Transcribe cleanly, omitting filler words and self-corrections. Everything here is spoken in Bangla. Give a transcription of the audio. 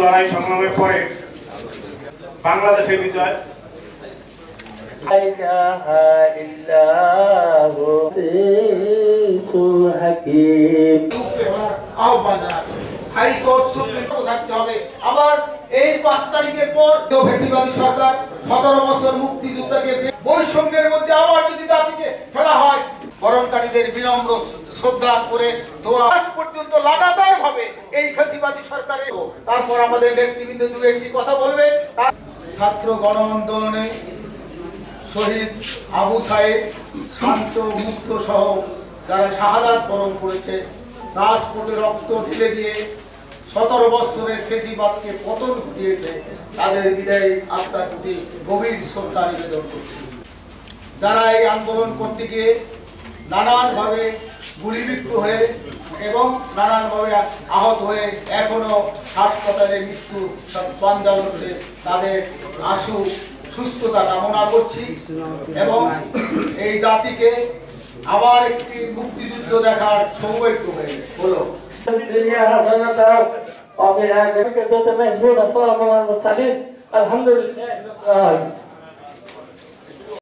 লড়াই সংগ্রামের পরে বাংলাদেশের বিজয়। হাইকোর্ট সুপ্রিম কোর্ট থাকতে হবে। আবার এই ৫ তারিখের পর ফ্যাসিবাদী সরকার ১৭ বছর মুক্তিযুদ্ধকে বৈষম্যের মধ্যে আবার যদি জাতিকে ফেলা হয়, বরণকারীদের বিনম্র শ্রদ্ধা করে দোয়া পর্যন্ত লাগাতার ভাবে এই ফ্যাসিবাদী সরকারের। তারপর আমাদের নেতৃবৃন্দ দূরে একটি কথা বলবে। ছাত্র গণ আন্দোলনে শহীদ আবু সাইদ, শান্ত মুক্ত সহ যারা শাহাদাত বরণ করেছে, রাজপথে রক্ত ঢেলে দিয়ে ১৭ বছরের ফেসিবাদকে পতন ঘটিয়েছে, তাদের বিদায়ী আত্মার প্রতি গভীর শ্রদ্ধা নিবেদন করছি। যারা এই আন্দোলন করতে গিয়ে নানানভাবে গুলিবিদ্ধ হয়ে এবং নানানভাবে আহত হয়ে এখনো হাসপাতালে মৃত্যু সন্ধান হচ্ছে, তাদের আশু সুস্থতা কামনা করছি এবং এই জাতিকে আবার একটি মুক্তিযুদ্ধ দেখার সৌভাগ্য হলো। الحمد لله